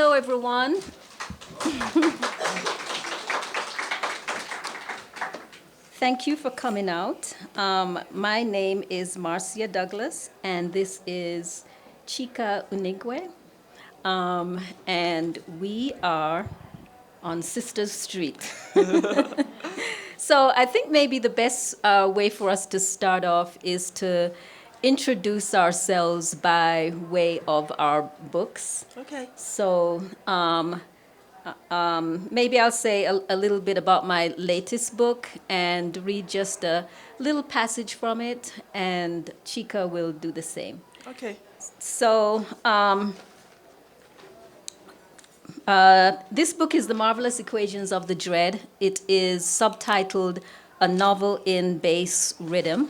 Hello, everyone. Thank you for coming out. My name is Marcia Douglas, and this is Chika Unigwe. And we are on Sisters Street. So I think maybe the best way for us to start off is to introduce ourselves by way of our books. Okay. So maybe I'll say a little bit about my latest book and read just a little passage from it, and Chika will do the same. Okay. So this book is The Marvellous Occasions of the Dread. It is subtitled A Novel in Bass Riddim.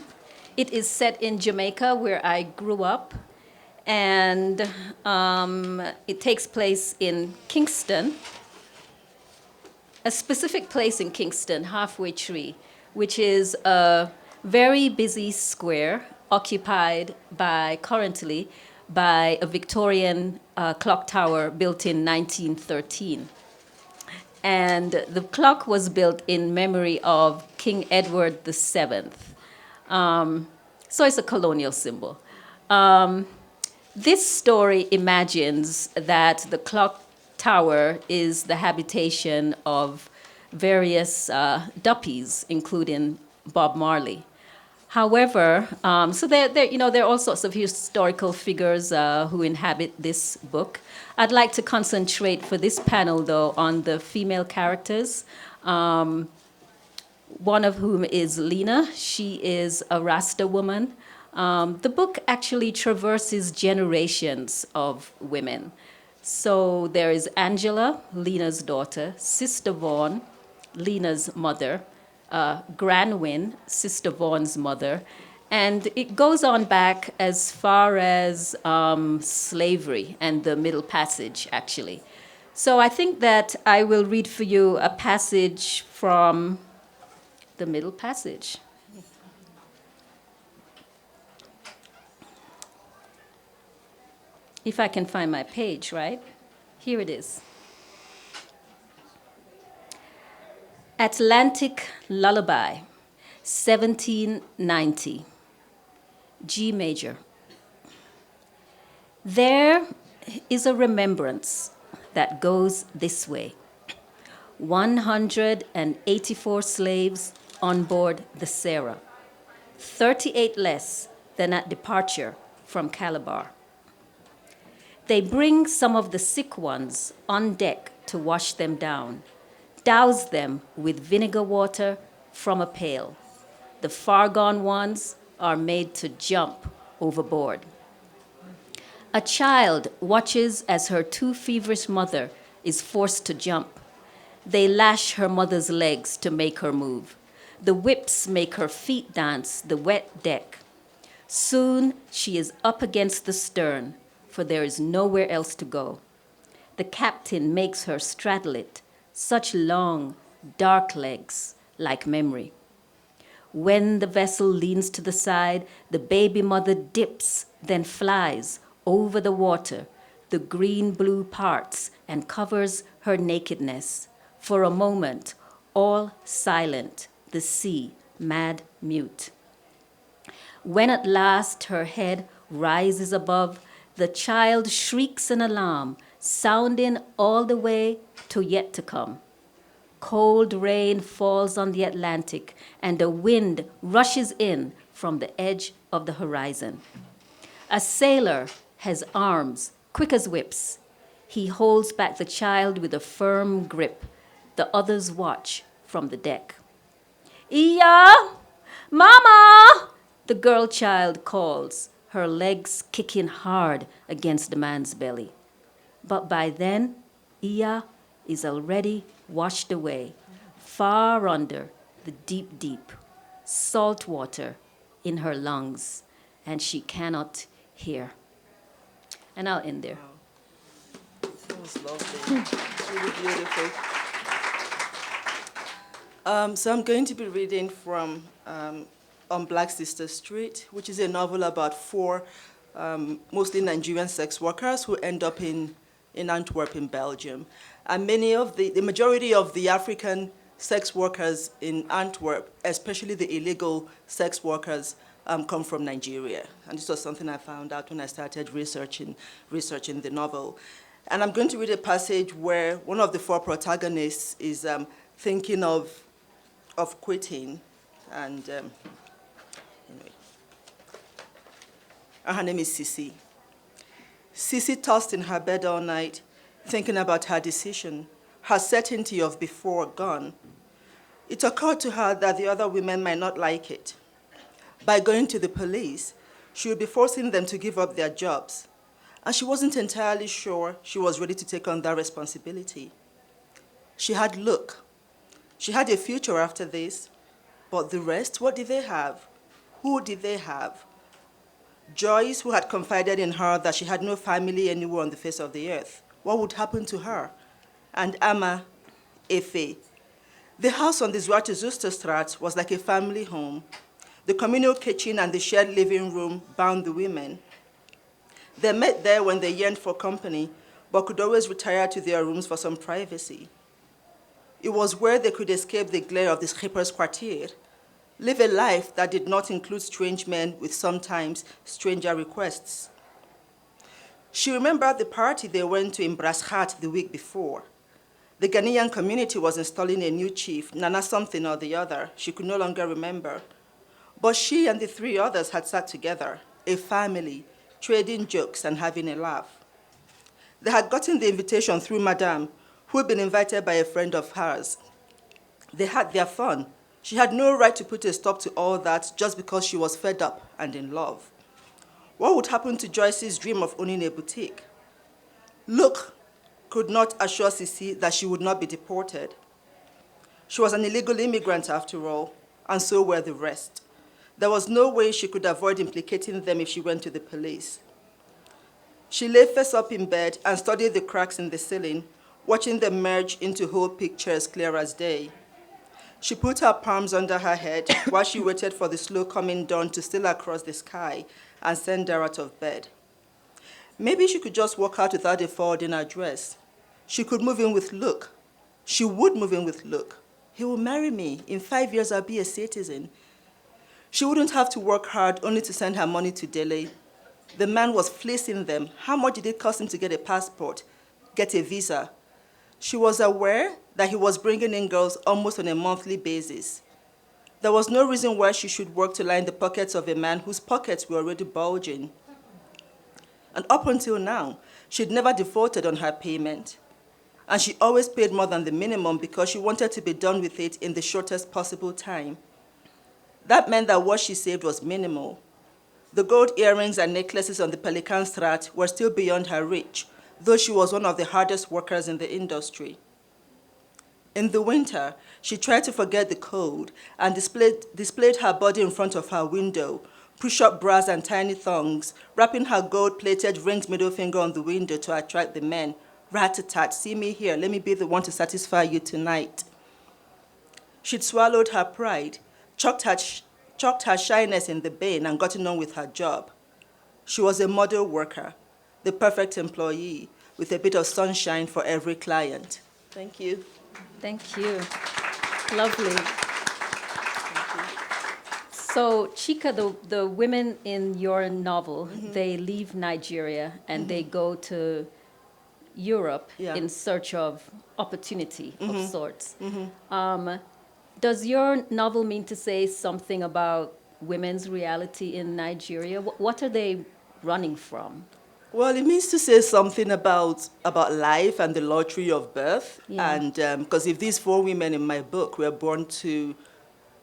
It is set in Jamaica, where I grew up, and it takes place in Kingston, a specific place in Kingston, Halfway Tree, which is a very busy square occupied currently by a Victorian clock tower built in 1913. And the clock was built in memory of King Edward VII. So it's a colonial symbol. This story imagines that the clock tower is the habitation of various duppies, including Bob Marley. However, so there are all sorts of historical figures who inhabit this book. I'd like to concentrate for this panel, though, on the female characters, one of whom is Lena. She is a Rasta woman. The book actually traverses generations of women. So there is Angela, Lena's daughter, Sister Vaughan, Lena's mother, Granwyn, Sister Vaughan's mother, and it goes on back as far as slavery and the Middle Passage, actually. So I think that I will read for you a passage from the Middle Passage. If I can find my page, right? Here it is. Atlantic Lullaby, 1790, G major. There is a remembrance that goes this way. 184 slaves on board the Sarah, 38 less than at departure from Calabar. They bring some of the sick ones on deck to wash them down, douse them with vinegar water from a pail. The far gone ones are made to jump overboard. A child watches as her too feverish mother is forced to jump. They lash her mother's legs to make her move. The whips make her feet dance the wet deck. Soon she is up against the stern, for there is nowhere else to go. The captain makes her straddle it, such long, dark legs, like memory. When the vessel leans to the side, the baby mother dips, then flies over the water. The green-blue parts and covers her nakedness. For a moment, all silent, the sea, mad mute. When at last her head rises above, the child shrieks an alarm, sounding all the way to yet to come. Cold rain falls on the Atlantic, and a wind rushes in from the edge of the horizon. A sailor has arms quick as whips. He holds back the child with a firm grip. The others watch from the deck. Iya! Mama! The girl child calls, her legs kicking hard against the man's belly. But by then, Iya is already washed away, far under the deep, deep, salt water in her lungs, and she cannot hear. And I'll end there. Wow. That was lovely. It's really beautiful. So I'm going to be reading from On Black Sister Street, which is a novel about four mostly Nigerian sex workers who end up in in Antwerp in Belgium. And the majority of the African sex workers in Antwerp, especially the illegal sex workers, come from Nigeria. And this was something I found out when I started researching the novel. And I'm going to read a passage where one of the four protagonists is thinking of quitting. And anyway, her name is Sisi. Sisi tossed in her bed all night, thinking about her decision, her certainty of before gone. It occurred to her that the other women might not like it. By going to the police, she would be forcing them to give up their jobs, and she wasn't entirely sure she was ready to take on that responsibility. She had look. She had a future after this, but the rest, what did they have? Who did they have? Joyce, who had confided in her that she had no family anywhere on the face of the earth. What would happen to her? And Amma, Efe. The house on the Zwarte Zusterstraat was like a family home. The communal kitchen and the shared living room bound the women. They met there when they yearned for company, but could always retire to their rooms for some privacy. It was where they could escape the glare of the Schipperskwartier, live a life that did not include strange men with sometimes stranger requests. She remembered the party they went to in Braschaat the week before. The Ghanaian community was installing a new chief, Nana something or the other. She could no longer remember. But she and the three others had sat together, a family, trading jokes and having a laugh. They had gotten the invitation through Madame, who had been invited by a friend of hers. They had their fun. She had no right to put a stop to all that just because she was fed up and in love. What would happen to Joyce's dream of owning a boutique? Look could not assure Sisi that she would not be deported. She was an illegal immigrant after all, and so were the rest. There was no way she could avoid implicating them if she went to the police. She lay face up in bed and studied the cracks in the ceiling, watching them merge into whole pictures clear as day. She put her palms under her head while she waited for the slow coming dawn to steal across the sky and send her out of bed. Maybe she could just walk out without a forward in her dress. She could move in with Luke. She would move in with Luke. He will marry me. In 5 years, I'll be a citizen. She wouldn't have to work hard only to send her money to Delhi. The man was fleecing them. How much did it cost him to get a passport, get a visa? She was aware that he was bringing in girls almost on a monthly basis. There was no reason why she should work to line the pockets of a man whose pockets were already bulging. And up until now, she'd never defaulted on her payment. And she always paid more than the minimum because she wanted to be done with it in the shortest possible time. That meant that what she saved was minimal. The gold earrings and necklaces on the Pelikanstraat were still beyond her reach, though she was one of the hardest workers in the industry. In the winter, she tried to forget the cold and displayed her body in front of her window, push-up bras and tiny thongs, wrapping her gold-plated ringed middle finger on the window to attract the men. Rat-a-tat, see me here, let me be the one to satisfy you tonight. She'd swallowed her pride, chucked her shyness in the bin and gotten on with her job. She was a model worker, the perfect employee, with a bit of sunshine for every client. Thank you. Thank you. Lovely. So, Chika, the women in your novel, they leave Nigeria and they go to Europe in search of opportunity of sorts. Does your novel mean to say something about women's reality in Nigeria? What are they running from? Well, it means to say something about life and the lottery of birth. Yeah. And because if these four women in my book were born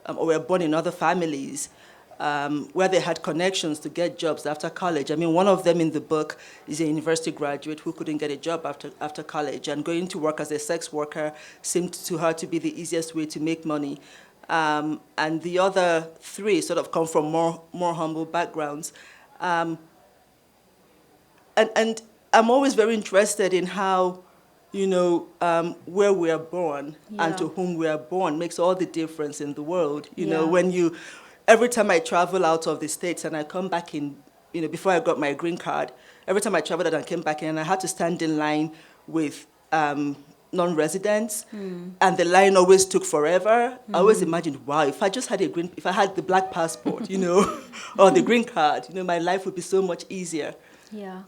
in other families where they had connections to get jobs after college. I mean, one of them in the book is a university graduate who couldn't get a job after college, and going to work as a sex worker seemed to her to be the easiest way to make money. And the other three sort of come from more humble backgrounds. And I'm always very interested in how, where we are born and to whom we are born makes all the difference in the world. You know, every time I travel out of the States and I come back in before I got my green card, every time I traveled and came back in, I had to stand in line with non-residents, and the line always took forever. I always imagined, wow, if I just had if I had the black passport, or the green card, my life would be so much easier. Yeah.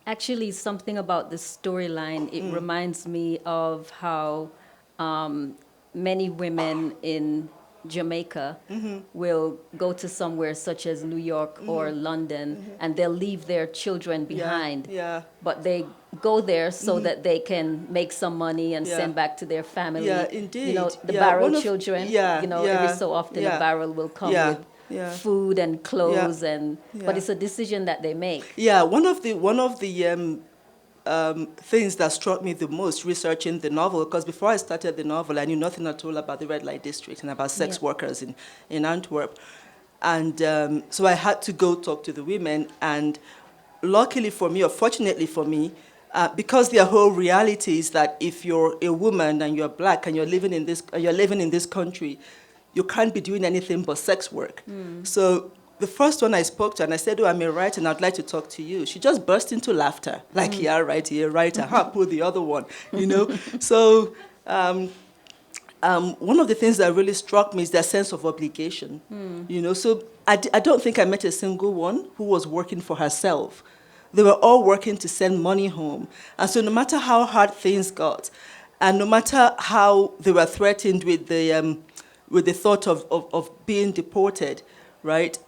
Actually, something about this storyline, it reminds me of how many women in Jamaica will go to somewhere such as New York or London, and they'll leave their children behind. Yeah. But they go there so that they can make some money and send back to their family. Yeah, indeed. The Yeah, barrel children, yeah, every so often a barrel will come with food and clothes, but it's a decision that they make. Yeah, one of the things that struck me the most researching the novel, because before I started the novel, I knew nothing at all about the red light district and about sex workers in Antwerp. And so I had to go talk to the women, and luckily for me, or fortunately for me, because their whole reality is that if you're a woman and you're black and you're living in this country, you can't be doing anything but sex work. So the first one I spoke to, and I said, I'm a writer and I'd like to talk to you. She just burst into laughter, like, yeah, right, you're a writer. Pull the other one, So one of the things that really struck me is their sense of obligation. So I don't think I met a single one who was working for herself. They were all working to send money home. And so no matter how hard things got, and no matter how they were threatened with the thought of being deported, right,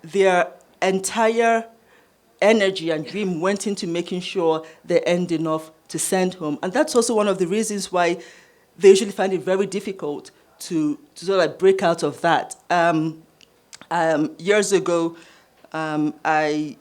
their entire energy and dream went into making sure they earned enough to send home. And that's also one of the reasons why they usually find it very difficult to sort of break out of that. Years ago, I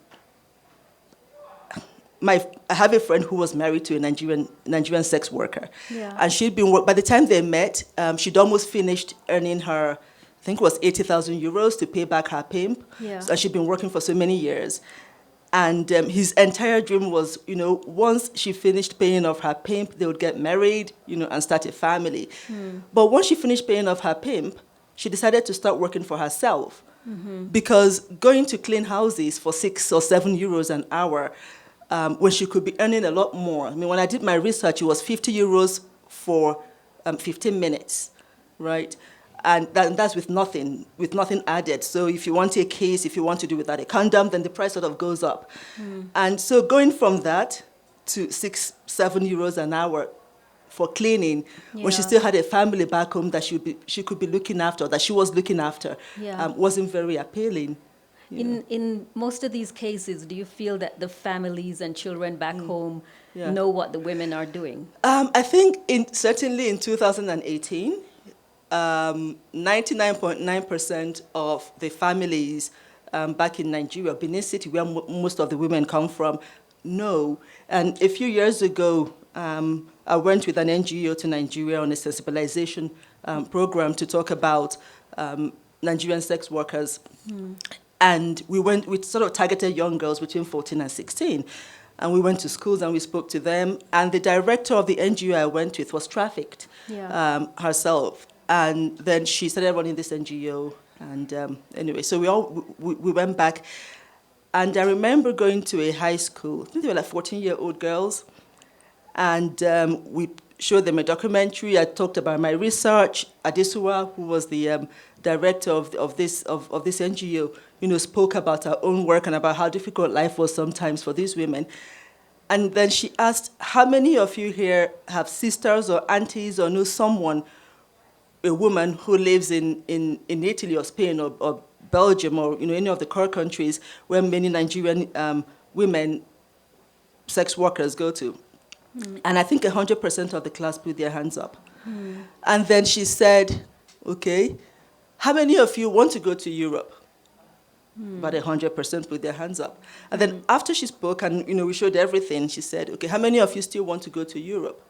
have a friend who was married to a Nigerian sex worker. Yeah. And she'd been, by the time they met, she'd almost finished earning her, I think it was 80,000 euros to pay back her pimp. Yeah. So she'd been working for so many years. And his entire dream was, once she finished paying off her pimp, they would get married, and start a family. But once she finished paying off her pimp, she decided to start working for herself. Because going to clean houses for 6 or 7 euros an hour, when she could be earning a lot more. I mean, when I did my research, it was 50 euros for 15 minutes, right? And that's with nothing added. So if you want a case, if you want to do without a condom, then the price sort of goes up. And so going from that to 6, 7 euros an hour for cleaning, when she still had a family back home that she could be looking after, that she was looking after, wasn't very appealing. In most of these cases, do you feel that the families and children back home know what the women are doing? I think certainly in 2018, 99.9% of the families back in Nigeria, Benin City, where most of the women come from, know. And a few years ago, I went with an NGO to Nigeria on a sensibilization program to talk about Nigerian sex workers. And we sort of targeted young girls between 14 and 16. And we went to schools and we spoke to them. And the director of the NGO I went with was trafficked herself. And then she started running this NGO. And anyway, so we went back. And I remember going to a high school. I think they were like 14-year-old girls. And we showed them a documentary. I talked about my research. Adesua, who was the director of this NGO, spoke about her own work and about how difficult life was sometimes for these women. And then she asked, how many of you here have sisters or aunties or know someone, a woman who lives in Italy or Spain or Belgium or any of the core countries where many Nigerian women, sex workers, go to? And I think 100% of the class put their hands up. And then she said, okay, how many of you want to go to Europe? About 100% put their hands up. And then after she spoke and we showed everything, she said, okay, how many of you still want to go to Europe?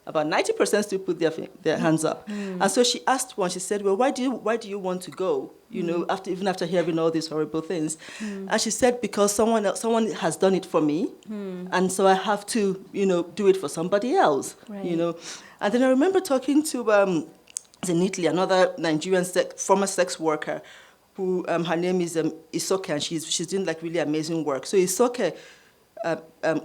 About 90% still put their hands up. And so she asked one, she said, well, why do you want to go? After hearing all these horrible things. And she said, because someone has done it for me, and so I have to, do it for somebody else. Right. And then I remember talking to in Italy, another Nigerian former sex worker who her name is Isoke, and she's doing like really amazing work. So Isoke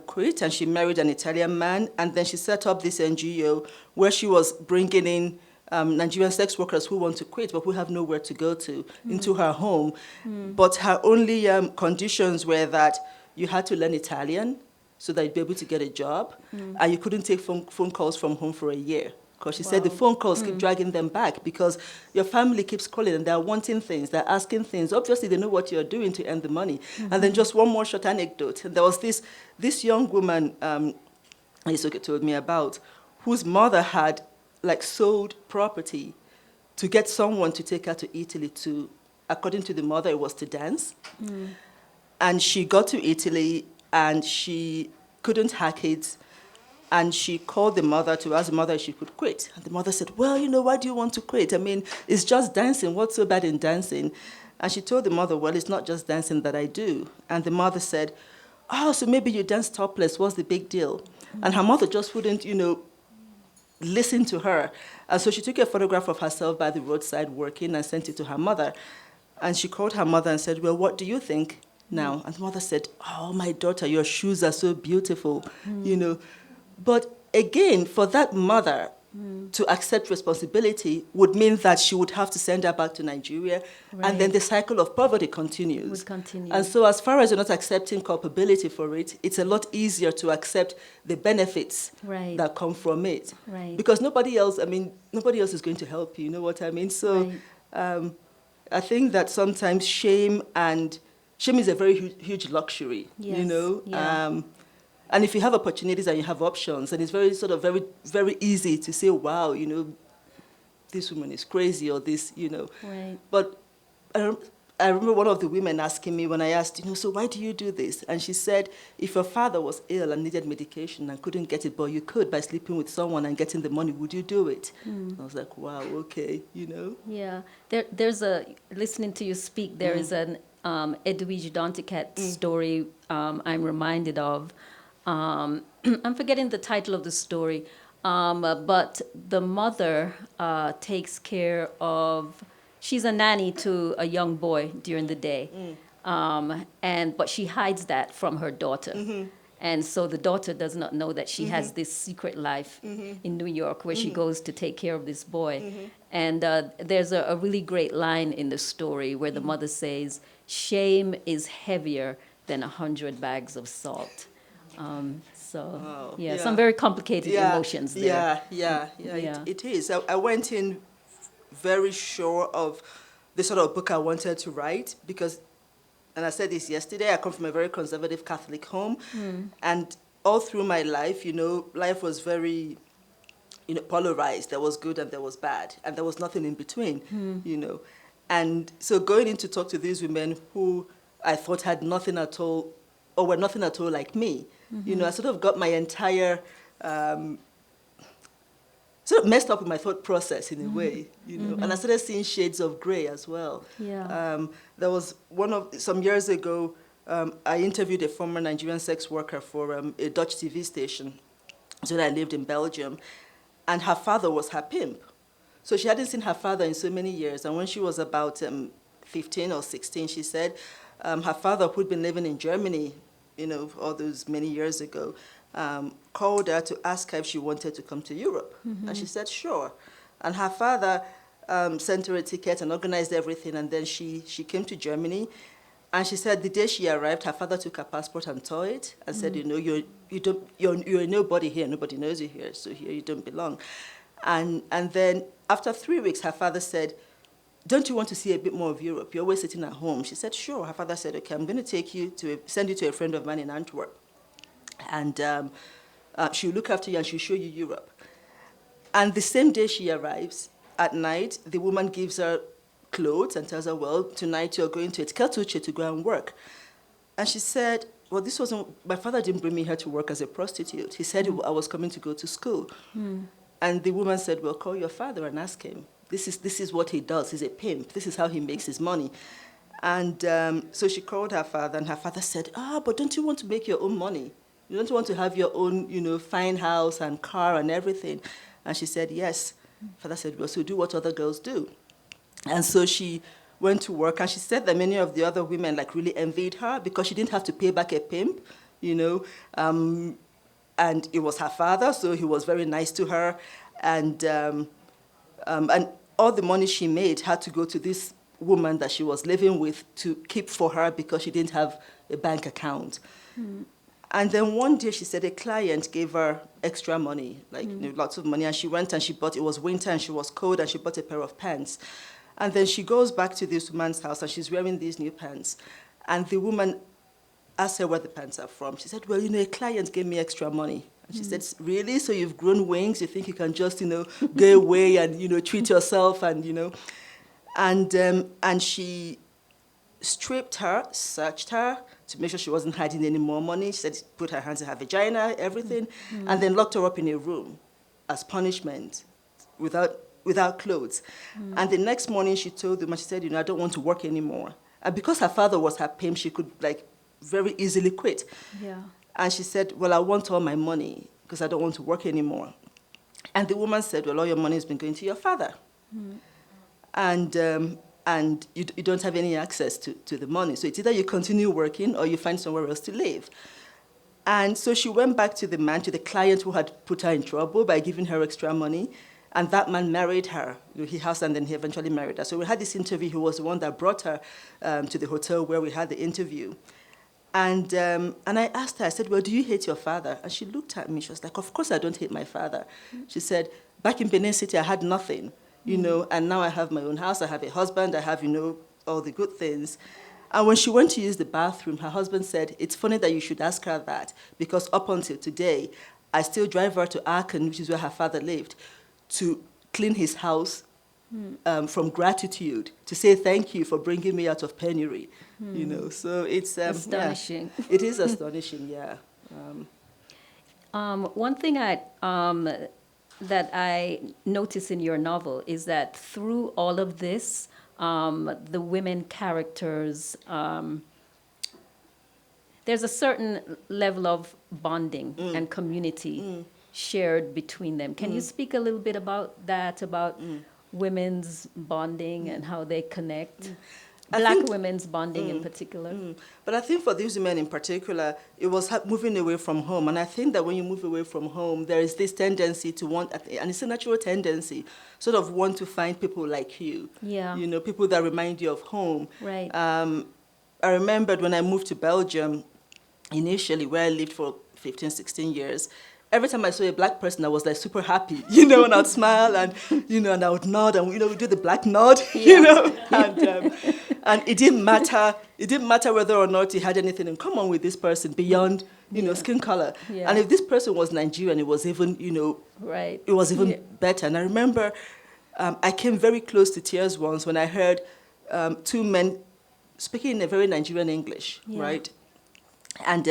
quit, and she married an Italian man, and then she set up this NGO where she was bringing in Nigerian sex workers who want to quit but who have nowhere to go to into her home. But her only conditions were that you had to learn Italian so that you'd be able to get a job, and you couldn't take phone calls from home for a year. Because she said the phone calls keep dragging them back because your family keeps calling and they're wanting things, they're asking things. Obviously, they know what you're doing to earn the money. And then just one more short anecdote. And there was this young woman Isoke told me about, whose mother had like sold property to get someone to take her to Italy to, according to the mother, it was to dance. And she got to Italy and she couldn't hack it. And she called the mother to ask the mother if she could quit. And the mother said, well, why do you want to quit? I mean, it's just dancing. What's so bad in dancing? And she told the mother, well, it's not just dancing that I do. And the mother said, oh, so maybe you dance topless. What's the big deal? And her mother just wouldn't, listen to her. And so she took a photograph of herself by the roadside working and sent it to her mother. And she called her mother and said, well, what do you think now? And the mother said, oh, my daughter, your shoes are so beautiful, But again, for that mother to accept responsibility would mean that she would have to send her back to Nigeria, and then the cycle of poverty continues. Would continue. And so as far as you're not accepting culpability for it, it's a lot easier to accept the benefits that come from it. Right. Because nobody else is going to help you, you know what I mean? So I think that sometimes shame is a very huge luxury, Yeah. And if you have opportunities and you have options, and it's very very easy to say, wow, this woman is crazy, or this, Right. But I remember one of the women asking me when I asked, so why do you do this? And she said, if your father was ill and needed medication and couldn't get it, but you could by sleeping with someone and getting the money, would you do it? I was like, wow, okay, Yeah. There's listening to you speak, there is an Edwige Danticat story I'm reminded of. I'm forgetting the title of the story, but the mother takes care of, she's a nanny to a young boy during the day, but she hides that from her daughter. And so the daughter does not know that she has this secret life in New York where she goes to take care of this boy. And there's a really great line in the story where the mother says, shame is heavier than 100 bags of salt. Some very complicated emotions there. It is. I went in very sure of the sort of book I wanted to write because, and I said this yesterday, I come from a very conservative Catholic home, and all through my life, life was very, polarized. There was good and there was bad, and there was nothing in between, And so going in to talk to these women who I thought had nothing at all, or were nothing at all like me, I sort of got my entire, sort of messed up with my thought process in a way, and I started seeing shades of gray as well. Yeah. There was some years ago, I interviewed a former Nigerian sex worker for a Dutch TV station. So I lived in Belgium, and her father was her pimp. So she hadn't seen her father in so many years, and when she was about 15 or 16, she said her father, who'd been living in Germany, all those many years ago, called her to ask her if she wanted to come to Europe. And she said, sure. And her father sent her a ticket and organized everything, and then she came to Germany. And she said the day she arrived, her father took her passport and tore it and said, you're nobody here, nobody knows you here, so here you don't belong. And then after 3 weeks, her father said, don't you want to see a bit more of Europe? You're always sitting at home. She said, sure. Her father said, okay, I'm going to send you to a friend of mine in Antwerp. And she'll look after you and she'll show you Europe. And the same day she arrives, at night, the woman gives her clothes and tells her, well, tonight you're going to Etkeltuche to go and work. And she said, well, my father didn't bring me here to work as a prostitute. He said I was coming to go to school. And the woman said, well, call your father and ask him. This is what he does. He's a pimp. This is how he makes his money. And so she called her father, and her father said, but don't you want to make your own money? You don't want to have your own, fine house and car and everything? And she said, yes. Father said, well, so do what other girls do. And so she went to work, and she said that many of the other women like really envied her because she didn't have to pay back a pimp, you know, and it was her father, so he was very nice to her, and all the money she made had to go to this woman that she was living with to keep for her because she didn't have a bank account. And then one day she said a client gave her extra money, like lots of money, and she went and she bought, it was winter and she was cold, and she bought a pair of pants. And then she goes back to this woman's house and she's wearing these new pants. And the woman asked her where the pants are from. She said, well, a client gave me extra money. And she said, really? So you've grown wings? You think you can just, go away and, treat yourself and. And she stripped her, searched her to make sure she wasn't hiding any more money. She said, put her hands in her vagina, everything, and then locked her up in a room as punishment without clothes. And the next morning she told them, and she said, I don't want to work anymore. And because her father was her pimp, she could very easily quit. Yeah. And she said, well, I want all my money because I don't want to work anymore. And the woman said, well, all your money has been going to your father. And you don't have any access to the money. So it's either you continue working or you find somewhere else to live. And so she went back to the client who had put her in trouble by giving her extra money. And that man married her. He housed her and then he eventually married her. So we had this interview. He was the one that brought her to the hotel where we had the interview. And I asked her, I said, well, do you hate your father? And she looked at me. She was like, of course I don't hate my father. She said, back in Benin City, I had nothing. And now I have my own house, I have a husband, I have, all the good things. And when she went to use the bathroom, her husband said, it's funny that you should ask her that, because up until today, I still drive her to Aachen, which is where her father lived, to clean his house from gratitude, to say thank you for bringing me out of penury, So it's... astonishing. Yeah, it is astonishing, yeah. One thing that I notice in your novel is that through all of this, the women characters, there's a certain level of bonding and community shared between them. Can you speak a little bit about that, about women's bonding and how they connect? Black women's bonding in particular. But I think for these women in particular, it was moving away from home. And I think that when you move away from home, there is this tendency to want, and it's a natural tendency, sort of want to find people like you. Yeah. People that remind you of home. Right. I remembered when I moved to Belgium, initially, where I lived for 15, 16 years, every time I saw a black person, I was super happy, and I'd smile and, and I would nod and, we do the black nod, and it didn't matter. It didn't matter whether or not you had anything in common with this person beyond, skin color. Yeah. And if this person was Nigerian, it was even, right. It was even better. And I remember I came very close to tears once when I heard two men speaking in a very Nigerian English, right? And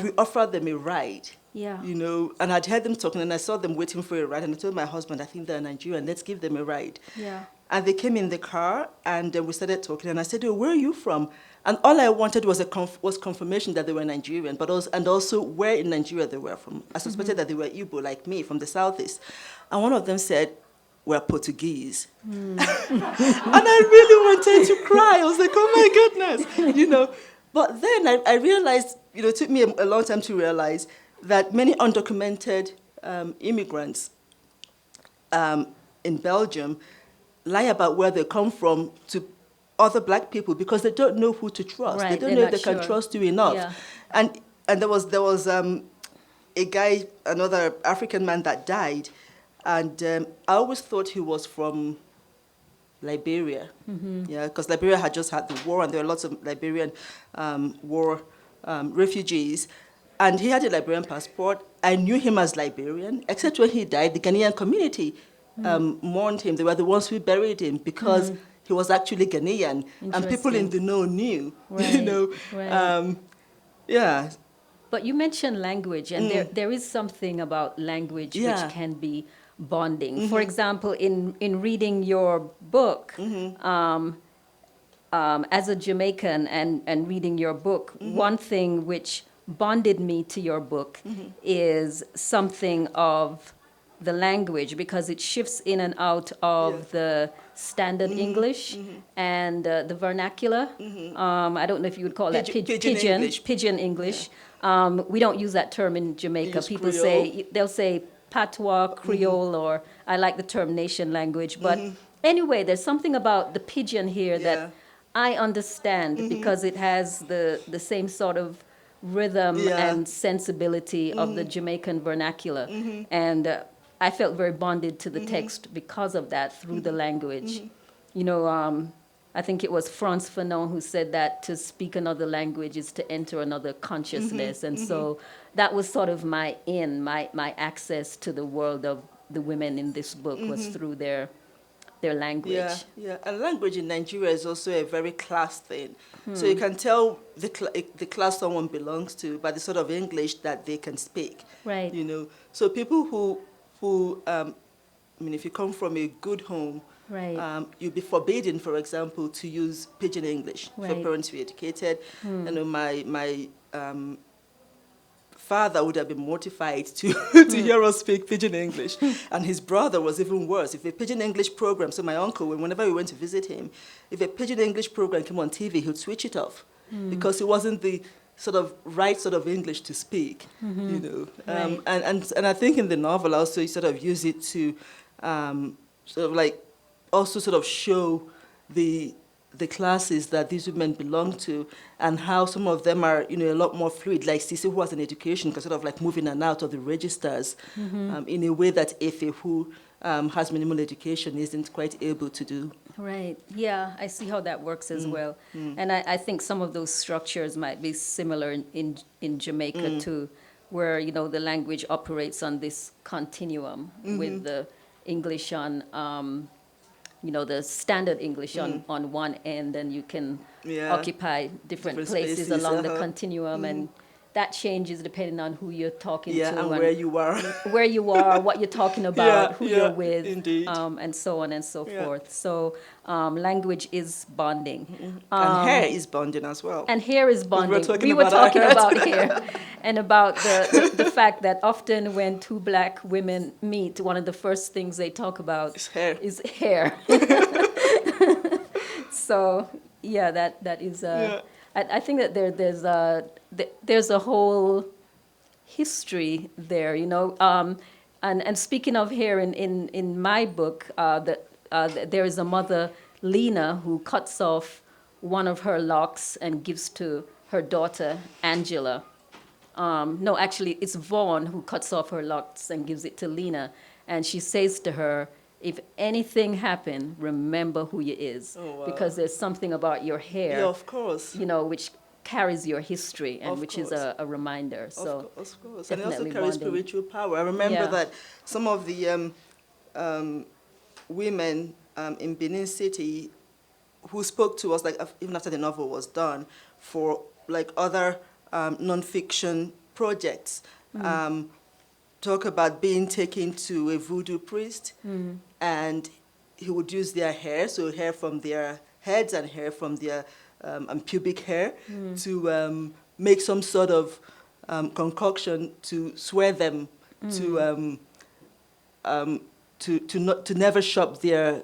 we offered them a ride. Yeah. And I'd heard them talking, and I saw them waiting for a ride, and I told my husband, I think they're Nigerian, let's give them a ride. Yeah. And they came in the car, and we started talking, and I said, oh, where are you from? And all I wanted was confirmation that they were Nigerian, and also where in Nigeria they were from. I suspected that they were Igbo, like me, from the southeast. And one of them said, we're Portuguese. And I really wanted to cry. I was like, oh my goodness, But then I realized, it took me a long time to realize that many undocumented immigrants in Belgium lie about where they come from to other black people because they don't know who to trust. Right, they don't know if they can trust you enough. Yeah. And there was a guy, another African man that died, and I always thought he was from Liberia. Yeah, because Liberia had just had the war, and there were lots of Liberian war refugees. And he had a Liberian passport. I knew him as Liberian, except when he died, the Ghanaian community mourned him. They were the ones who buried him because he was actually Ghanaian. And people in the know knew, Right. Yeah. But you mentioned language, and there is something about language which can be bonding. For example, in reading your book, as a Jamaican and reading your book, one thing which bonded me to your book is something of the language, because it shifts in and out of the standard English and the vernacular. I don't know if you would call that pidgin English. We don't use that term in Jamaica. People they'll say patois, Creole, or I like the term nation language. But anyway, there's something about the pidgin here that I understand because it has the same sort of rhythm and sensibility of the Jamaican vernacular. And I felt very bonded to the text because of that through the language. You know, I think it was Frantz Fanon who said that to speak another language is to enter another consciousness. And so that was sort of my access to the world of the women in this book was through their language. Yeah. And language in Nigeria is also a very class thing. So you can tell the class someone belongs to by the sort of English that they can speak. Right. You know, so people who I mean, if you come from a good home, right. You'd be forbidden, for example, to use pidgin English for parents to be educated. You know, my father would have been mortified to hear us speak pidgin English, and his brother was even worse. If a pidgin English program, so my uncle, whenever we went to visit him, if a pidgin English program came on TV, he'd switch it off because it wasn't the sort of right sort of English to speak, you know. Right. And I think in the novel also you sort of use it to sort of like also sort of show the classes that these women belong to and how some of them are, you know, a lot more fluid. Like Sisi, who has an education, can sort of like move in and out of the registers in a way that Efe, who has minimal education, isn't quite able to do. Right. Yeah, I see how that works as well. And I think some of those structures might be similar in Jamaica too, where, you know, the language operates on this continuum with the English on, you know, the standard English on one end, and you can occupy different places along the continuum, and that changes depending on who you're talking to and where you are. Where you are, what you're talking about, who you're with, indeed. And so on and so forth. So language is bonding. And hair is bonding as well. And hair is bonding. We were talking about hair and about the fact that often when two black women meet, one of the first things they talk about is hair. So, yeah, that is... I think that there's a whole history there, you know. And speaking of hair, in my book, there is a mother, Lena, who cuts off one of her locks and gives to her daughter, Angela. No, actually, it's Vaughn who cuts off her locks and gives it to Lena. And she says to her, if anything happened, remember who you is. Oh, wow. Because there's something about your hair. Yeah, of course. You know, which carries your history and which is a reminder. So of course. And it also carries spiritual power. I remember that some of the women in Benin City who spoke to us, like even after the novel was done, for like other nonfiction projects, talk about being taken to a voodoo priest, and he would use their hair, so hair from their heads and hair from their pubic hair, to make some sort of concoction to swear them to never shop their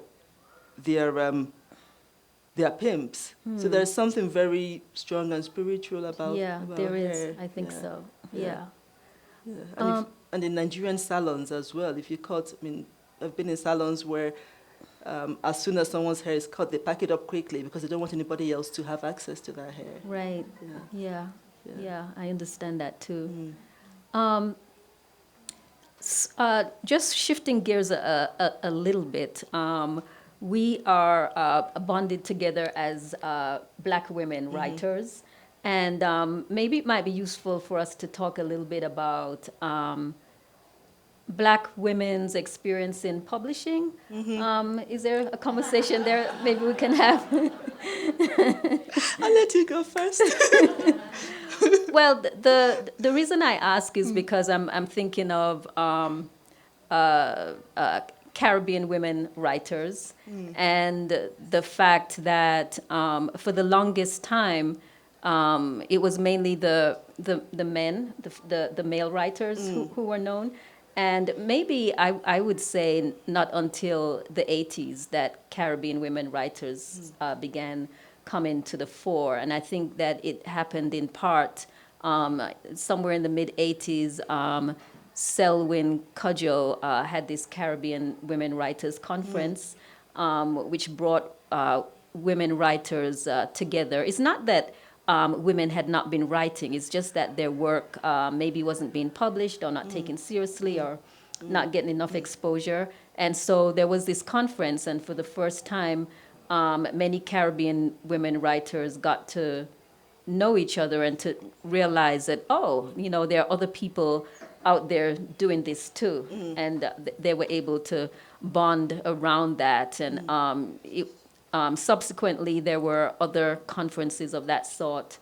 pimps. So there's something very strong and spiritual about there hair. is. I think so. Yeah. And in Nigerian salons as well. If you cut, I mean, I've been in salons where as soon as someone's hair is cut, they pack it up quickly because they don't want anybody else to have access to their hair. Right. Yeah, I understand that too. Just shifting gears a little bit, we are bonded together as black women writers, and maybe it might be useful for us to talk a little bit about black women's experience in publishing. Is there a conversation there maybe we can have? I'll let you go first. Well, the reason I ask is because I'm thinking of Caribbean women writers, and the fact that for the longest time it was mainly the men, the male writers who were known, And maybe I would say not until the 80s that Caribbean women writers began coming to the fore. And I think that it happened in part somewhere in the mid 80s. Selwyn Cudjoe had this Caribbean Women Writers Conference, which brought women writers together. It's not that women had not been writing, it's just that their work maybe wasn't being published or not taken seriously or not getting enough exposure. And so there was this conference, and for the first time, many Caribbean women writers got to know each other and to realize that, oh, you know, there are other people out there doing this too. And they were able to bond around that. And subsequently, there were other conferences of that sort,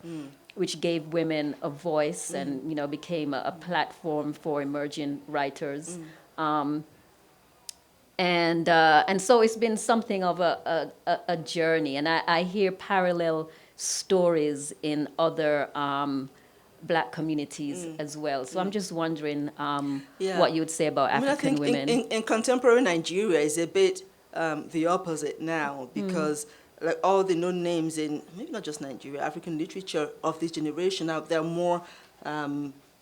which gave women a voice and, you know, became a platform for emerging writers. And so it's been something of a journey. And I hear parallel stories in other Black communities as well. So I'm just wondering what you would say about African women. In contemporary Nigeria is a bit the opposite now, because like all the known names in maybe not just Nigeria, African literature of this generation, now there are more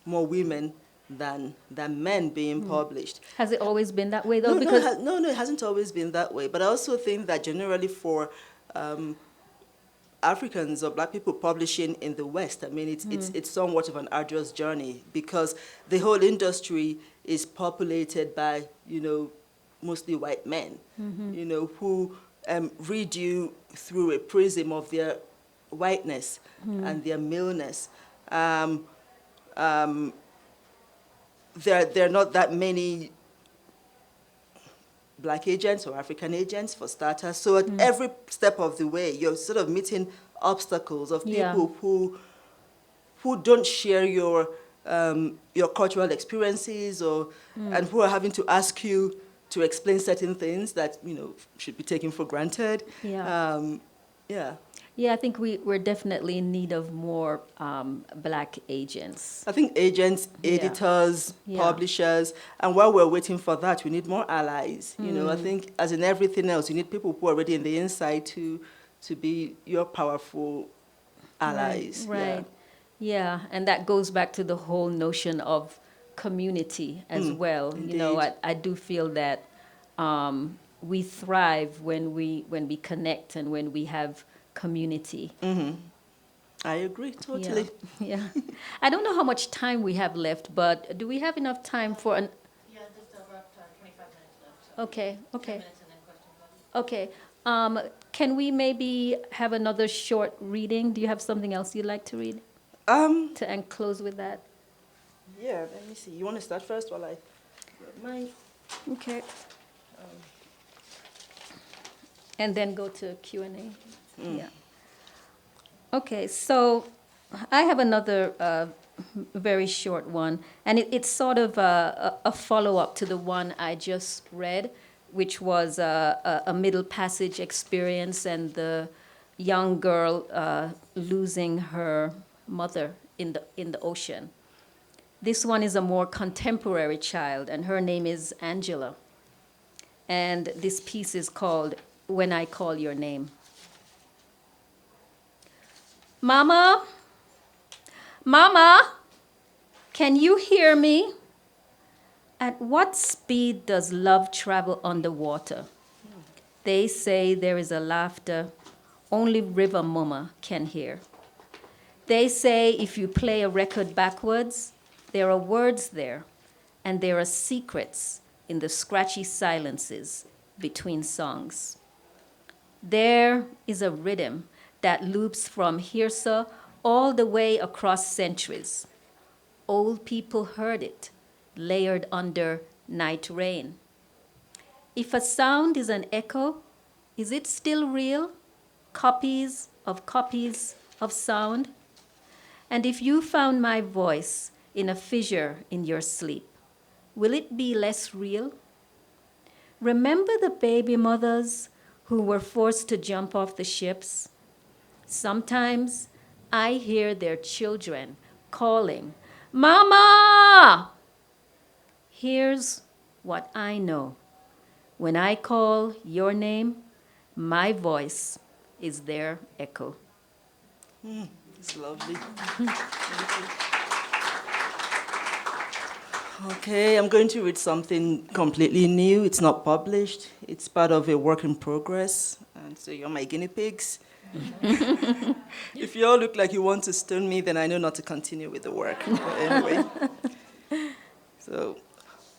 women than men being published. Has it always been that way though? No, it hasn't always been that way. But I also think that generally for Africans or Black people publishing in the West, I mean, it's somewhat of an arduous journey, because the whole industry is populated by, you know, mostly white men, you know, who read you through a prism of their whiteness and their maleness. There are not that many Black agents or African agents, for starters. So at every step of the way, you're sort of meeting obstacles of people who don't share your cultural experiences, or and who are having to ask you to explain certain things that, you know, should be taken for granted. Yeah, I think we're definitely in need of more Black agents. I think agents, editors, publishers, and while we're waiting for that, we need more allies. You know, I think as in everything else, you need people who are already in the inside to be your powerful allies. Right. Yeah, and that goes back to the whole notion of community as well. Indeed. You know, I do feel that we thrive when we connect and when we have community. I agree totally. Yeah. I don't know how much time we have left, but do we have enough time for an? Yeah, just about 25 minutes left. So Okay. 10 minutes and then question. Okay. Can we maybe have another short reading? Do you have something else you'd like to read? To close with that. Yeah, let me see. You want to start first while I grab mine? Okay. And then go to Q&A. Yeah. Okay, so I have another very short one, and it's sort of a follow-up to the one I just read, which was a Middle Passage experience and the young girl losing her mother in the ocean. This one is a more contemporary child, and her name is Angela. And this piece is called When I Call Your Name. Mama, Mama, can you hear me? At what speed does love travel underwater? They say there is a laughter only River Mama can hear. They say if you play a record backwards, there are words there, and there are secrets in the scratchy silences between songs. There is a rhythm that loops from Hirsa all the way across centuries. Old people heard it, layered under night rain. If a sound is an echo, is it still real? Copies of sound? And if you found my voice in a fissure in your sleep, will it be less real? Remember the baby mothers who were forced to jump off the ships? Sometimes I hear their children calling, Mama! Here's what I know. When I call your name, my voice is their echo. It's lovely. Okay, I'm going to read something completely new. It's not published. It's part of a work in progress. And so you're my guinea pigs. If you all look like you want to stone me, then I know not to continue with the work. But anyway. So,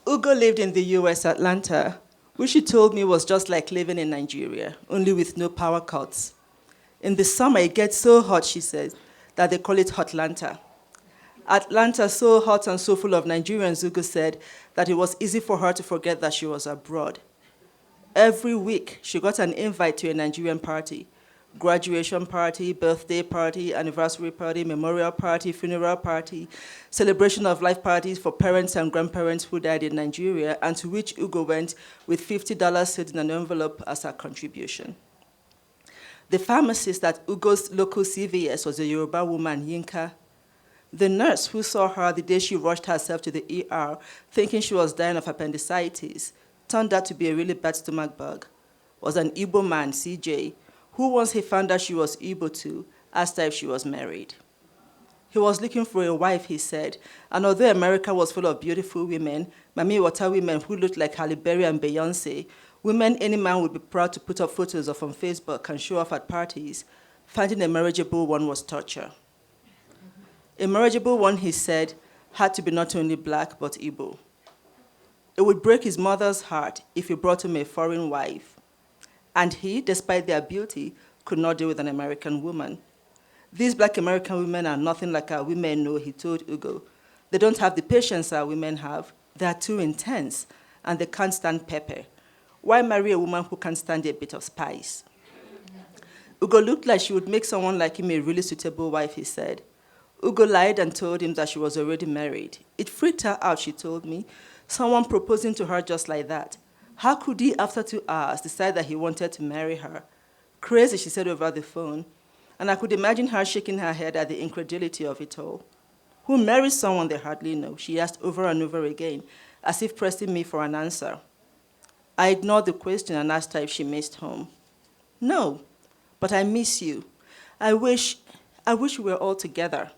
Ugo lived in the US, Atlanta, which she told me was just like living in Nigeria, only with no power cuts. In the summer, it gets so hot, she says, that they call it Hotlanta. Atlanta so hot and so full of Nigerians, Ugo said, that it was easy for her to forget that she was abroad. Every week, she got an invite to a Nigerian party. Graduation party, birthday party, anniversary party, memorial party, funeral party, celebration of life parties for parents and grandparents who died in Nigeria, and to which Ugo went with $50 sealed in an envelope as her contribution. The pharmacist at Ugo's local CVS was a Yoruba woman, Yinka. The nurse who saw her the day she rushed herself to the ER, thinking she was dying of appendicitis, turned out to be a really bad stomach bug, was an Igbo man, CJ, who once he found out she was Igbo too, asked her if she was married. He was looking for a wife, he said, and although America was full of beautiful women, Mami Wata women who looked like Halle Berry and Beyonce, women any man would be proud to put up photos of on Facebook and show off at parties, finding a marriageable one was torture. A marriageable one, he said, had to be not only black, but Igbo. It would break his mother's heart if he brought him a foreign wife. And he, despite their beauty, could not deal with an American woman. These black American women are nothing like our women know, he told Ugo. They don't have the patience our women have. They are too intense, and they can't stand pepper. Why marry a woman who can't stand a bit of spice? Ugo looked like she would make someone like him a really suitable wife, he said. Ugo lied and told him that she was already married. It freaked her out, she told me, someone proposing to her just like that. How could he, after 2 hours, decide that he wanted to marry her? Crazy, she said over the phone. And I could imagine her shaking her head at the incredulity of it all. Who marries someone they hardly know? She asked over and over again, as if pressing me for an answer. I ignored the question and asked her if she missed home. No, but I miss you. I wish we were all together.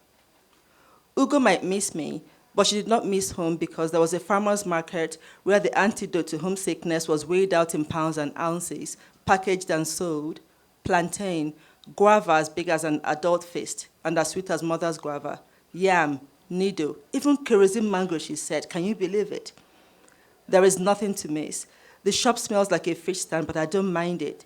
Ugo might miss me, but she did not miss home because there was a farmer's market where the antidote to homesickness was weighed out in pounds and ounces, packaged and sold, plantain, guava as big as an adult fist and as sweet as mother's guava, yam, needle, even kerosene mango, she said. Can you believe it? There is nothing to miss. The shop smells like a fish stand, but I don't mind it.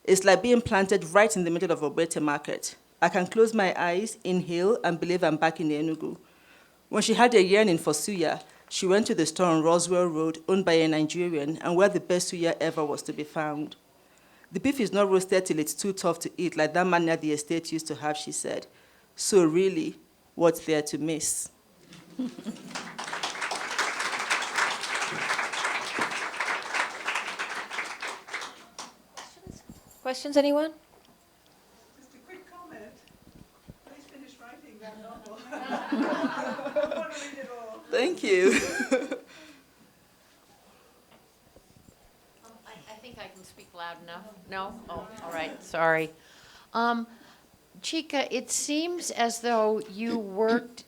It's like being planted right in the middle of a Ogbete market. I can close my eyes, inhale, and believe I'm back in Enugu. When she had a yearning for suya, she went to the store on Roswell Road, owned by a Nigerian, and where the best suya ever was to be found. The beef is not roasted till it's too tough to eat, like that man at the estate used to have, she said. So really, what's there to miss? Questions, anyone? Just a quick comment. Please finish writing that novel. I want to read it all. Thank you. I think I can speak loud enough. No? Oh, all right, sorry. Chika, it seems as though you worked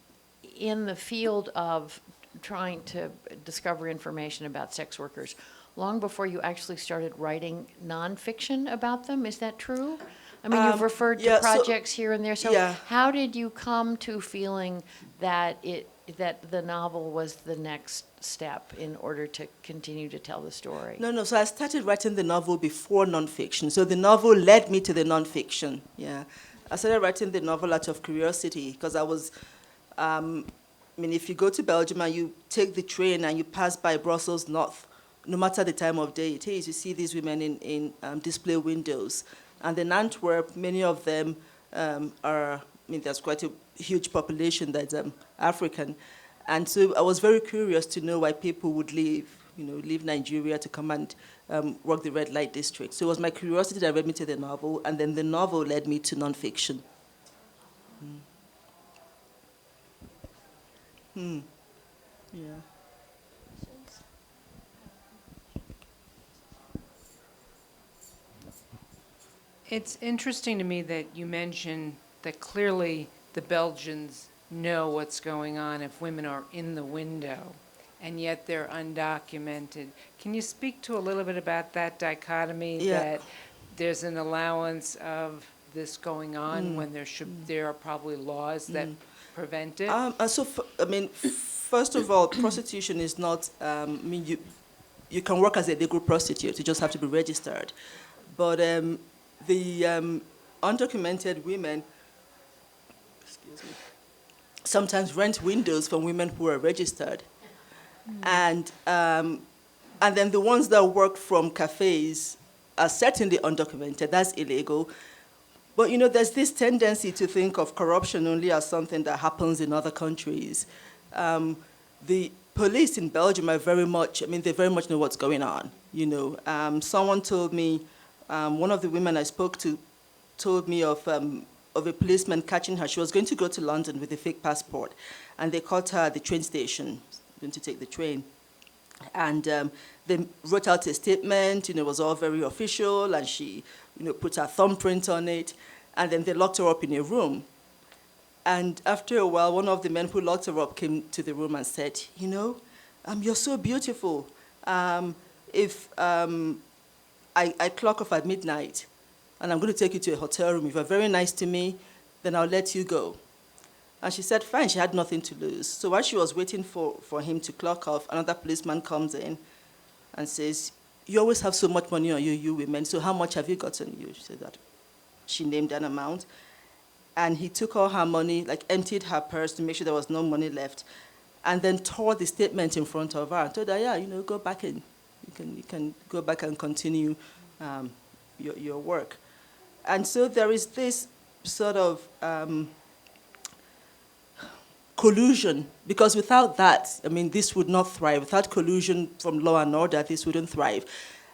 in the field of trying to discover information about sex workers long before you actually started writing nonfiction about them. Is that true? I mean, you've referred to projects here and there. So how did you come to feeling that that the novel was the next step in order to continue to tell the story? No. So I started writing the novel before nonfiction. So the novel led me to the nonfiction. Yeah. I started writing the novel out of curiosity because I was, if you go to Belgium and you take the train and you pass by Brussels North, no matter the time of day it is, you see these women in display windows. And in Antwerp, many of them there's quite a huge population that's African. And so I was very curious to know why people would leave Nigeria to come and work the red light district. So it was my curiosity that led me to the novel, and then the novel led me to nonfiction. Yeah. It's interesting to me that you mentioned that clearly the Belgians know what's going on if women are in the window, and yet they're undocumented. Can you speak to a little bit about that dichotomy, Yeah. that there's an allowance of this going on when there are probably laws that prevent it? And so, first of all, prostitution is not, you can work as a legal prostitute, you just have to be registered. But the undocumented women, excuse me, sometimes rent windows from women who are registered. And then the ones that work from cafes are certainly undocumented, that's illegal. But there's this tendency to think of corruption only as something that happens in other countries. The police in Belgium are very much know what's going on. Someone told me, one of the women I spoke to told me of a policeman catching her. She was going to go to London with a fake passport, and they caught her at the train station, going to take the train. And they wrote out a statement, it was all very official, and she, put her thumbprint on it, and then they locked her up in a room. And after a while, one of the men who locked her up came to the room and said, you're so beautiful. If I clock off at midnight, and I'm going to take you to a hotel room, if you're very nice to me, then I'll let you go. And she said, fine, she had nothing to lose. So while she was waiting for him to clock off, another policeman comes in and says, you always have so much money on you, you women, so how much have you got on you? She said that. She named an amount. And he took all her money, emptied her purse to make sure there was no money left, and then tore the statement in front of her and told her, go back and you can go back and continue your work. And so there is this sort of collusion, because without that, this would not thrive. Without collusion from law and order, this wouldn't thrive.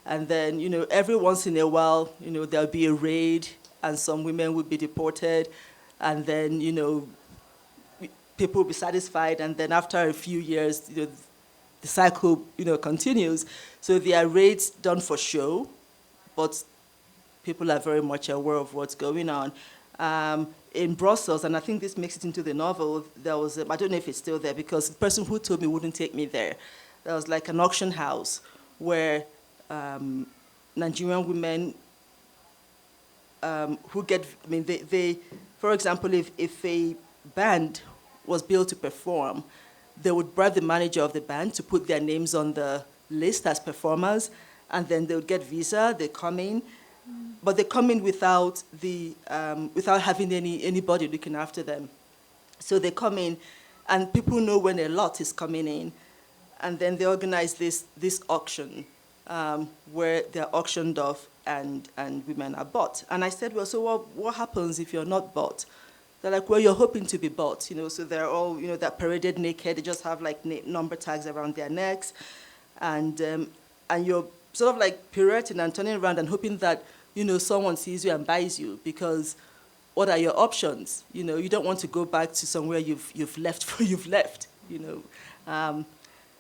And then, every once in a while, there'll be a raid, and some women would be deported, and then, people will be satisfied, and then after a few years, the cycle, continues. So there are raids done for show, but people are very much aware of what's going on. In Brussels, and I think this makes it into the novel, there was, I don't know if it's still there, because the person who told me wouldn't take me there. There was an auction house where Nigerian women who get, they for example, if a band was billed to perform, they would bribe the manager of the band to put their names on the list as performers, and then they would get visa, they come in, but they come in without having anybody looking after them. So they come in, and people know when a lot is coming in, and then they organize this auction where they're auctioned off and women are bought. And I said, well, so what happens if you're not bought? They're like, well, you're hoping to be bought, so they're all, they're paraded naked. They just have number tags around their necks, and you're sort of pirouetting and turning around and hoping that someone sees you and buys you, because what are your options? You don't want to go back to somewhere you've left.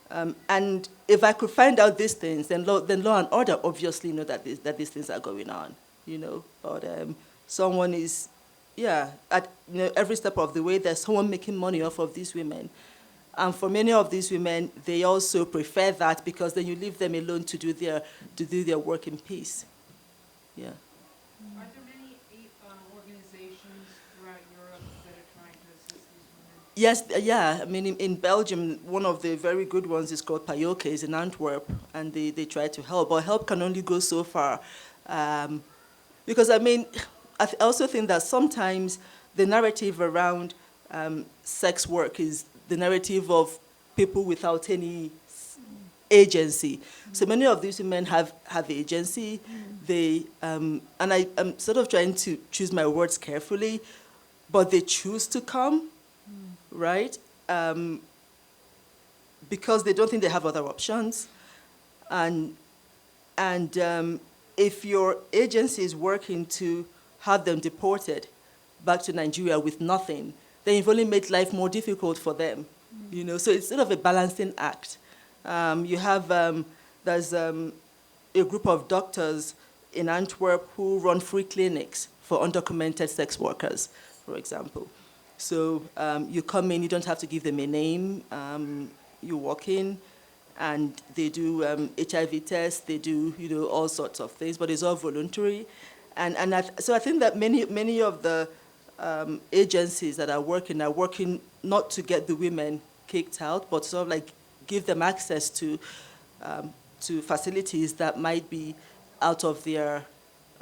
And if I could find out these things, then law and order obviously know that these things are going on. But someone is, at every step of the way, there's someone making money off of these women. And for many of these women, they also prefer that, because then you leave them alone to do their work in peace. Yeah. Are there many organizations throughout Europe that are trying to assist these women? Yes, yeah. In Belgium, one of the very good ones is called Payoke, is in Antwerp, and they try to help. But help can only go so far. Because, I also think that sometimes the narrative around sex work is the narrative of people without any agency. So many of these women have agency. They and I'm sort of trying to choose my words carefully, but they choose to come, right? Because they don't think they have other options, and if your agency is working to have them deported back to Nigeria with nothing, then you've only made life more difficult for them. So it's sort of a balancing act. You have there's a group of doctors in Antwerp who run free clinics for undocumented sex workers, for example. So you come in, you don't have to give them a name. You walk in, and they do HIV tests, they do all sorts of things, but it's all voluntary. So I think that many of the agencies that are working not to get the women kicked out, but sort of like give them access to facilities that might be out of their,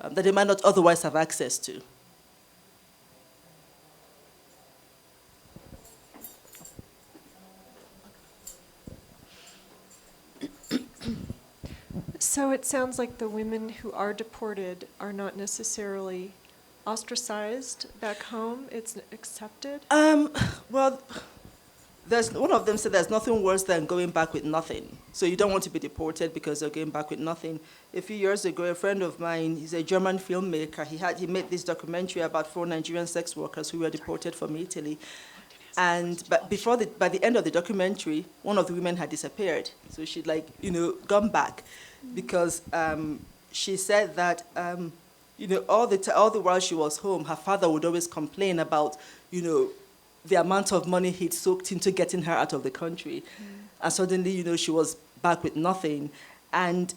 that they might not otherwise have access to. So it sounds like the women who are deported are not necessarily ostracized back home. It's accepted? Well, one of them said there's nothing worse than going back with nothing. So you don't want to be deported because you're going back with nothing. A few years ago, a friend of mine, he's a German filmmaker, he made this documentary about 4 Nigerian sex workers who were deported from Italy. But by the end of the documentary, one of the women had disappeared. So she'd gone back because she said that all the while she was home, her father would always complain about the amount of money he'd soaked into getting her out of the country, and suddenly she was back with nothing, and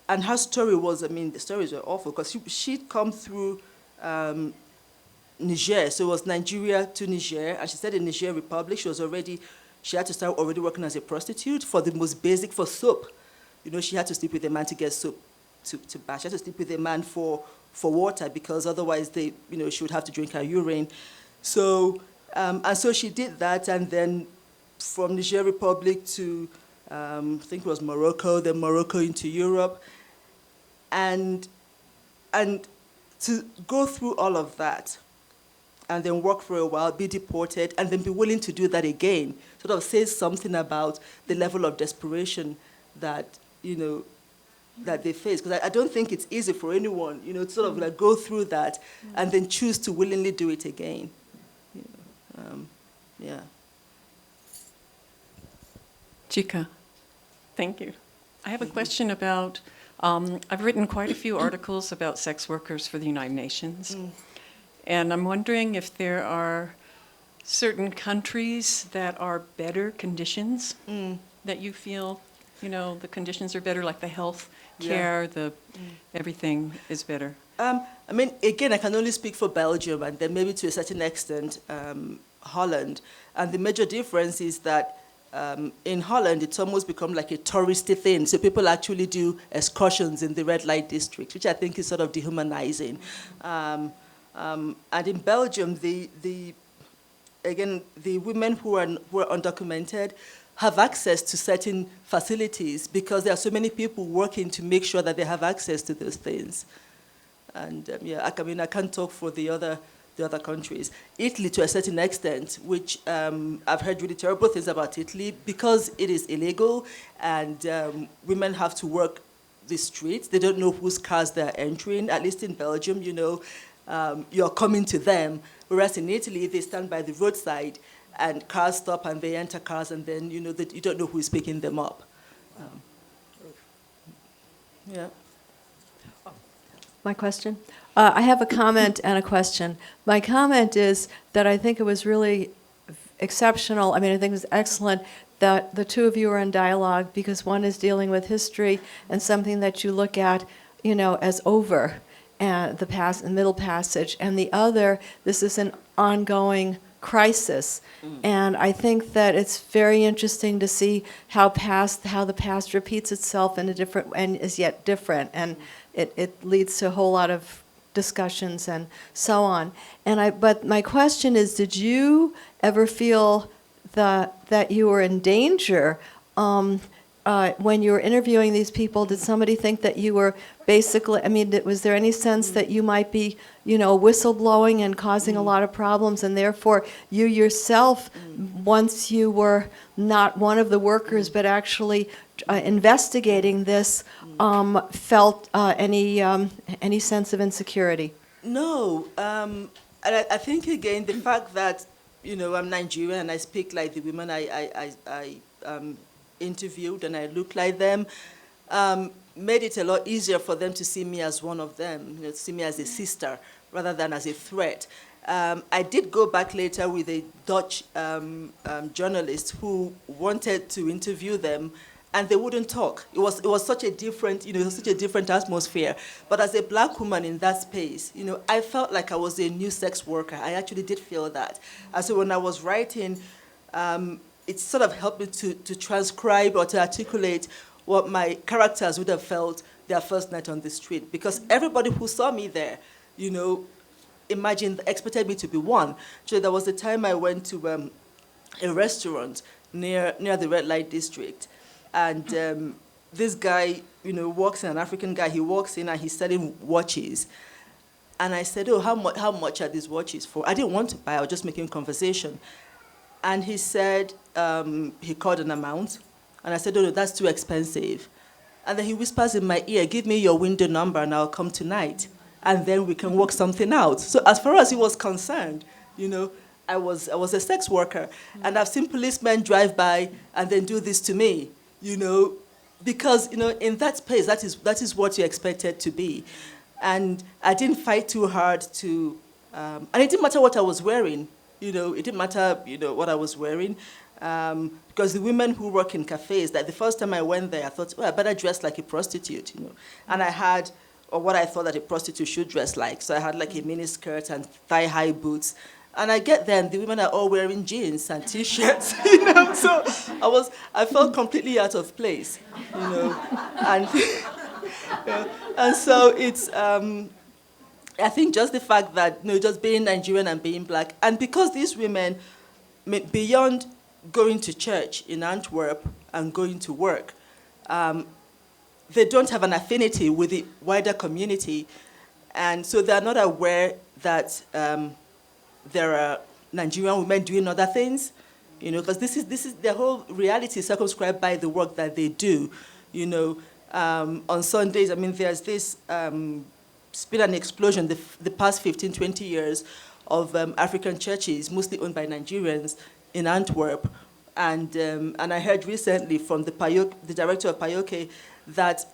her story was, the stories were awful because she'd come through Niger, so it was Nigeria to Niger, and she said in Niger Republic she had to start already working as a prostitute for the most basic, for soap. She had to sleep with a man to get soap to bath. She had to sleep with a man for water because otherwise she would have to drink her urine. So so she did that, and then from Niger Republic to I think it was Morocco, then Morocco into Europe, and to go through all of that, and then work for a while, be deported, and then be willing to do that again, sort of says something about the level of desperation that that they face. Because I don't think it's easy for anyone, to sort of go through that and then choose to willingly do it again. Yeah. Chika, thank you. I have a question about, I've written quite a few articles about sex workers for the United Nations. And I'm wondering if there are certain countries that are better conditions that you feel, the conditions are better, like the health care, everything is better. Again, I can only speak for Belgium and then maybe to a certain extent Holland. And the major difference is that in Holland, it's almost become like a touristy thing. So people actually do excursions in the red light district, which I think is sort of dehumanizing. And in Belgium, the women who are undocumented have access to certain facilities because there are so many people working to make sure that they have access to those things. And I can't talk for the other countries. Italy, to a certain extent, which I've heard really terrible things about Italy because it is illegal and women have to work the streets. They don't know whose cars they're entering. At least in Belgium, you're coming to them. Whereas in Italy, they stand by the roadside and cars stop and they enter cars and then, you don't know who's picking them up. Yeah. My question? I have a comment and a question. My comment is that I think it was really exceptional. I think it was excellent that the two of you are in dialogue because one is dealing with history and something that you look at, as over the past and middle passage, and the other, this is an ongoing crisis. And I think that it's very interesting to see how the past repeats itself in a different and is yet different, and it leads to a whole lot of discussions and so on. But my question is, did you ever feel that you were in danger when you were interviewing these people? Did somebody think that you were basically, was there any sense that you might be, whistleblowing and causing a lot of problems, and therefore you yourself, once you were not one of the workers but actually investigating this, felt any sense of insecurity? No, and I think again the fact that I'm Nigerian and I speak like the women I interviewed and I look like them. made it a lot easier for them to see me as one of them, to see me as a sister rather than as a threat. I did go back later with a Dutch journalist who wanted to interview them, and they wouldn't talk. It was such a different, such a different atmosphere. But as a black woman in that space, I felt like I was a new sex worker. I actually did feel that. And so when I was writing, it sort of helped me to transcribe or to articulate what my characters would have felt their first night on the street. Because everybody who saw me there, expected me to be one. So there was a time I went to a restaurant near the red light district, and this guy, walks in, an African guy, he walks in and he's selling watches. And I said, oh, how much are these watches for? I didn't want to buy, I was just making conversation. And he said, he called an amount, and I said, oh, no, that's too expensive. And then he whispers in my ear, give me your window number and I'll come tonight. And then we can work something out. So as far as he was concerned, I was a sex worker. And I've seen policemen drive by and then do this to me, because, in that space, that is what you're expected to be. And I didn't fight too hard to, and it didn't matter what I was wearing, it didn't matter, what I was wearing. Because the women who work in cafes, like the first time I went there, I thought, I better dress like a prostitute, And I had, or what I thought that a prostitute should dress like. So I had like a mini skirt and thigh-high boots. And I get there, and the women are all wearing jeans and T-shirts, So I felt completely out of place, And, and so it's, I think just the fact that, just being Nigerian and being black, and because these women, beyond going to church in Antwerp and going to work, they don't have an affinity with the wider community, and so they're not aware that there are Nigerian women doing other things, because this is their whole reality is circumscribed by the work that they do, On Sundays, there's this, it's been an explosion the past 15, 20 years of African churches, mostly owned by Nigerians, in Antwerp, and I heard recently from the director of Payoke that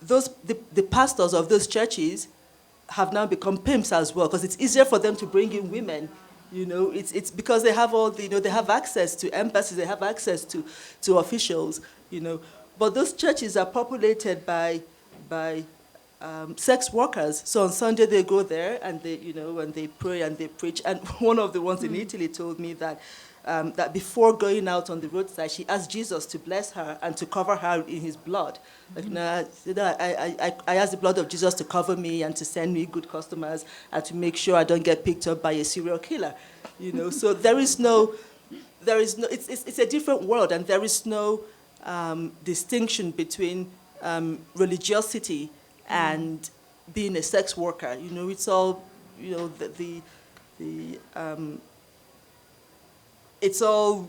the pastors of those churches have now become pimps as well, because it's easier for them to bring in women. It's because they have they have access to embassies, they have access to officials. But those churches are populated by sex workers. So on Sunday they go there and they and they pray and they preach. And one of the ones in Italy told me that that before going out on the roadside, she asked Jesus to bless her and to cover her in his blood. I asked the blood of Jesus to cover me and to send me good customers and to make sure I don't get picked up by a serial killer. So it's a different world, and there is no distinction between religiosity and being a sex worker. It's all, it's all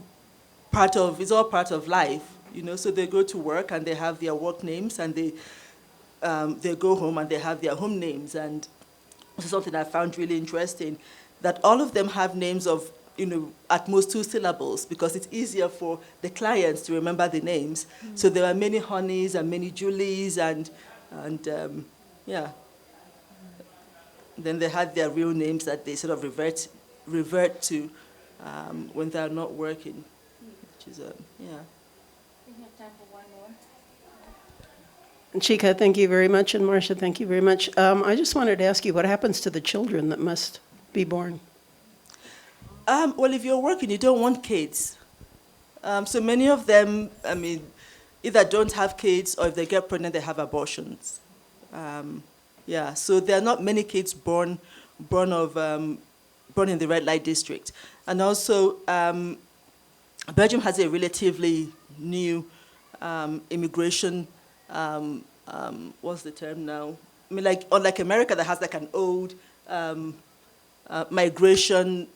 part of life, So they go to work and they have their work names, and they go home and they have their home names. And this is something I found really interesting, that all of them have names of, at most 2 syllables, because it's easier for the clients to remember the names. So there are many Honeys and many Julies and yeah. Then they had their real names that they sort of revert to when they're not working, which is, yeah. We have time for one more. Chika, thank you very much, and Marcia, thank you very much. I just wanted to ask you, what happens to the children that must be born? Well, if you're working, you don't want kids. So many of them, either don't have kids, or if they get pregnant, they have abortions. Yeah, so there are not many kids born in the red light district. And also, Belgium has a relatively new immigration, what's the term now? Unlike America that has like an old migration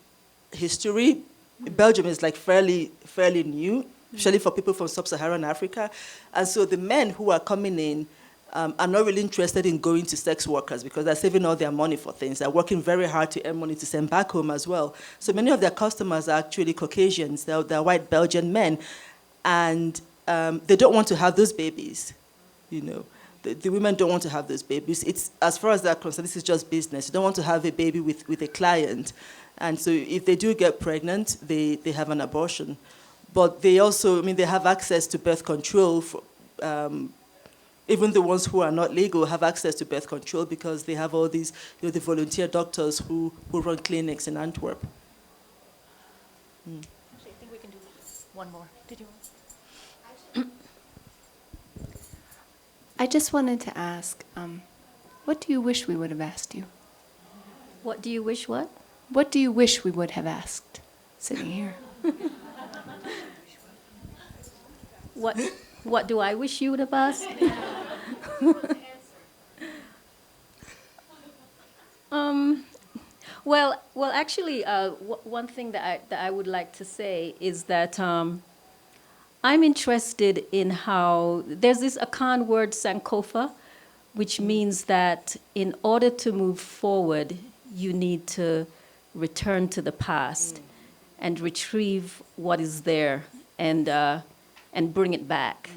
history, Belgium is like fairly new, especially for people from sub-Saharan Africa. And so the men who are coming in are not really interested in going to sex workers, because they're saving all their money for things. They're working very hard to earn money to send back home as well. So many of their customers are actually Caucasians. They're white Belgian men. And they don't want to have those babies, you know. The women don't want to have those babies. It's, as far as they're concerned, this is just business. You don't want to have a baby with a client. And so if they do get pregnant, they have an abortion. But they also, I mean, they have access to birth control. Even the ones who are not legal have access to birth control because they have all these, you know, the volunteer doctors who run clinics in Antwerp. Actually, I think we can do one more. Did you want? I just wanted to ask, what do you wish we would have asked you? What do you wish what? What do you wish we would have asked sitting here? What do I wish you would have asked? Well, actually, one thing that I would like to say is that I'm interested in how there's this Akan word Sankofa, which means that in order to move forward, you need to return to the past and retrieve what is there and bring it back.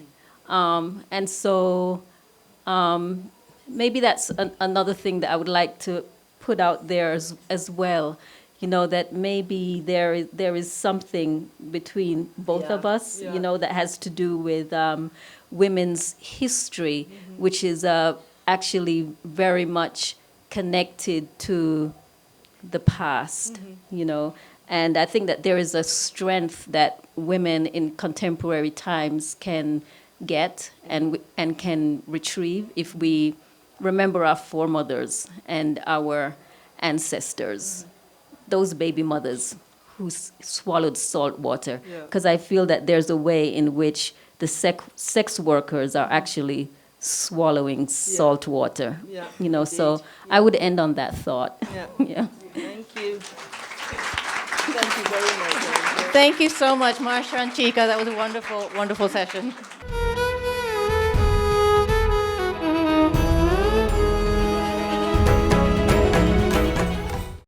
And so maybe that's another thing that I would like to put out there as well. You know, that maybe there is something between both of us, you know, that has to do with women's history, which is actually very much connected to the past, you know. And I think that there is a strength that women in contemporary times can get and can retrieve if we remember our foremothers and our ancestors, those baby mothers who swallowed salt water. Because I feel that there's a way in which the sex workers are actually swallowing salt water. You know, so I would end on that thought. Yeah. Thank you. Thank you very much. Thank you so much, Marcia and Chika. That was a wonderful, wonderful session.